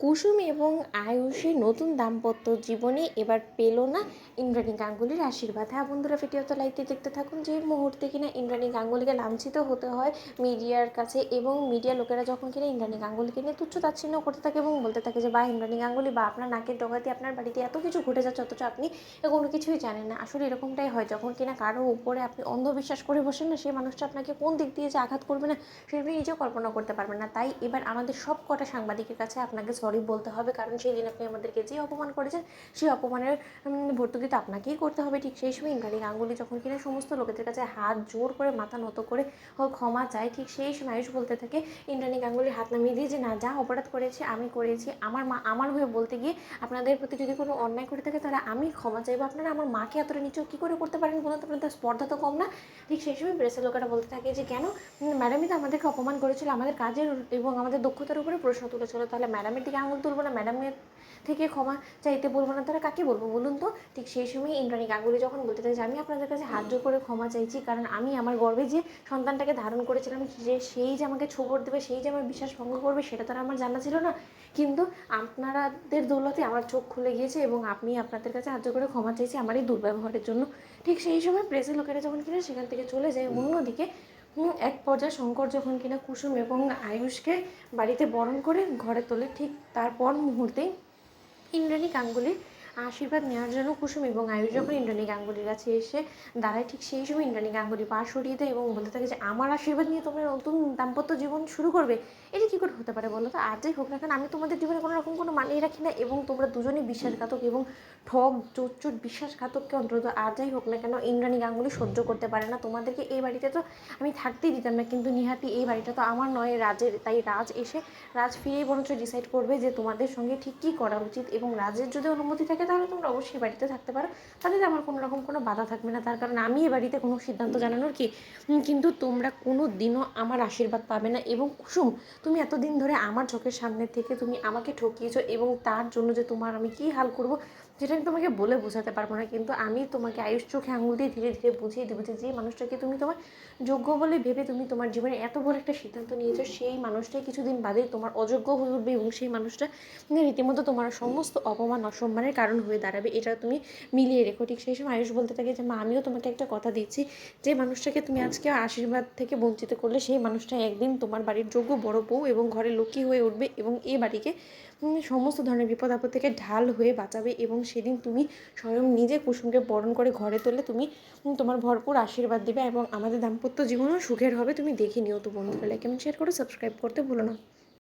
কুসুম এবং আয়ুষের নতুন দাম্পত্য জীবনে এবার পেল না ইন্দ্রাণী গাঙ্গুলির আশীর্বাদ। হ্যাঁ বন্ধুরা, ভিডিওতে লাইকটি দেখতে থাকুন। যে মুহূর্তে কিনা ইন্দ্রাণী গাঙ্গুলিকে লাঞ্ছিত হতে হয় মিডিয়ার কাছে, এবং মিডিয়া লোকেরা যখন কিনা ইন্দ্রাণী গাঙ্গুলিকে নিয়ে তুচ্ছ তাচ্ছিন্ন করতে থাকে এবং বলতে থাকে যে বা ইন্দ্রাণী গাঙ্গুলি বা আপনার নাকের ডগাতে আপনার বাড়িতে এত কিছু ঘটে যাচ্ছে অথচ আপনি কোনো কিছুই জানেন না। আসলে এরকমটাই হয় যখন কিনা কারো উপরে আপনি অন্ধবিশ্বাস করে বসেন না, সেই মানুষটা আপনাকে কোন দিক দিয়ে যে আঘাত করবে না সেটা আপনি নিজেও কল্পনা করতে পারবেন না। তাই এবার আমাদের সব কটা সাংবাদিকের কাছে আপনাকে সরি বলতে হবে, কারণ সেই দিন আপনি আমাদেরকে যে অপমান করেছেন সেই অপমানের ভর্তুকি তো আপনাকেই করতে হবে। ঠিক সেই সময় ইন্দ্রাণী গাঙ্গুলি যখন কিনা সমস্ত লোকেদের কাছে হাত জোর করে মাথা নত করে ক্ষমা চায়, ঠিক সেই সময় আয়ুষ বলতে থাকে ইন্দ্রাণী গাঙ্গুলির হাত নামিয়ে দিয়ে যে না, যা অপরাধ করেছে আমি করেছি, আমার মা আমার হয়ে বলতে গিয়ে আপনাদের প্রতি যদি কোনো অন্যায় করে থাকে তাহলে আমি ক্ষমা চাইবো। আপনারা আমার মাকে এতটা নিচেও কী করে করতে পারেন বলুন তো, আপনাদের স্পর্ধা তো কম না। ঠিক সেই সময় প্রেসের লোকেরা বলতে থাকে যে কেন ম্যাডামই তো আমাদেরকে অপমান করেছিল, আমাদের কাজের এবং আমাদের দক্ষতার উপরে প্রশ্ন তুলেছিল, তাহলে ম্যাডামের দিকে আঙুল তুলবো না, ম্যাডামের থেকে ক্ষমা চাইতে বলবো না, তাহলে কাকে বলবো বলুন তো। ঠিক সেই সময় ইন্দ্রাণী গাঙ্গুলি যখন বলতে থাকে যে আমি আপনাদের কাছে হাত জোর করে ক্ষমা চাইছি, কারণ আমি আমার গর্বে যে সন্তানটাকে ধারণ করেছিলাম, যে সেই যে আমাকে ছোবর দেবে, সেই যে আমার বিশ্বাস ভঙ্গ করবে, সেটা তো আর আমার জানা ছিল না। কিন্তু আপনাদের দৌলতে আমার চোখ খুলে গিয়েছে এবং আমি আপনাদের কাছে হাত জোর করে ক্ষমা চাইছি আমার এই দুর্ব্যবহারের জন্য। ঠিক সেই সময় প্রেসের লোকেরা যখন কিনা সেখান থেকে চলে যায়, অন্যদিকে এক পর্যায়ে শঙ্কর যখন কিনা কুসুম এবং আয়ুষকে বাড়িতে বরণ করে ঘরে তোলে, ঠিক তারপর মুহূর্তেই ইন্দ্রাণী গাঙ্গুলির আশীর্বাদ নেওয়ার জন্য কুসুম এবং আয়ুষ যখন ইন্দ্রাণী গাঙ্গুলির কাছে এসে দাঁড়ায়, ঠিক সেই সময় ইন্দ্রাণী গাঙ্গুলি পা সরিয়ে দেয় এবং বলতে থাকে যে আমার আশীর্বাদ নিয়ে তোমরা নতুন দাম্পত্য জীবন শুরু করবে, এটা কী করে হতে পারে বলো তো। আর যাই হোক না কেন, আমি তোমাদের জীবনে কোনো রকম কোনো মানিয়ে রাখি না, এবং তোমরা দুজনেই বিশ্বাসঘাতক এবং ঠক চোর বিশ্বাসঘাতককে অন্তত আর যাই হোক না কেন ইন্দ্রাণী গাঙ্গুলি সহ্য করতে পারে না। তোমাদেরকে এই বাড়িতে তো আমি থাকতেই দিতাম না, কিন্তু নিহাতি এই বাড়িটা তো আমার নয়, রাজের। তাই রাজ ফিরেই বরঞ্চ ডিসাইড করবে যে তোমাদের সঙ্গে ঠিক কী করা উচিত, এবং রাজের যদি অনুমতি থাকে তাহলে তোমরা অবশ্যই বাড়িতে থাকতে পারো, তাদের আমার কোনো রকম কোনো বাধা থাকবে না। তার কারণ আমি এই বাড়িতে কোনো সিদ্ধান্ত জানানোর কি, কিন্তু তোমরা কোনো দিনও আমার আশীর্বাদ পাবে না। এবং কুসুম, তুমি এতদিন ধরে আমার চোখের সামনে থেকে তুমি আমাকে ঠকিয়েছো, এবং তার জন্য যে তোমার আমি কী হাল করব যেটা আমি তোমাকে বলে বোঝাতে পারবো না, কিন্তু আমি তোমাকে আয়ুষ চোখে আঙুল দিয়ে ধীরে ধীরে বুঝিয়ে দেবো যে মানুষটাকে তুমি তোমার যোগ্য বলে ভেবে তুমি তোমার জীবনে এত বড় একটা সিদ্ধান্ত নিয়েছো, সেই মানুষটাই কিছুদিন বাদে তোমার অযোগ্য হয়ে উঠবে, এবং সেই মানুষটা রীতিমতো তোমার সমস্ত অপমান অসম্মানের কারণ হয়ে দাঁড়াবে। এটা তুমি মিলিয়ে রেখো। ঠিক সেই সময় আয়ুষ বলতে থাকে যে মা, আমিও তোমাকে একটা কথা দিচ্ছি, যে মানুষটাকে তুমি আজকে আশীর্বাদ থেকে বঞ্চিত করলে সেই মানুষটা একদিন তোমার বাড়ির যোগ্য বড় বউ এবং ঘরে লক্ষ্মী হয়ে উঠবে, এবং এই বাড়িকে সমস্ত ধরনের বিপদ আপদ থেকে ঢাল হয়ে বাঁচাবে, এবং সেদিন তুমি স্বয়ং নিজে কুসুমকে বরণ করে ঘরে তোলে তুমি তোমার ভরপুর আশীর্বাদ দেবে, এবং আমাদের দাম্পত্য জীবনও সুখের হবে। তুমি দেখে নিও। তো বন্ধুরা, লাইক কমেন্ট শেয়ার করো, সাবস্ক্রাইব করতে ভুলো না।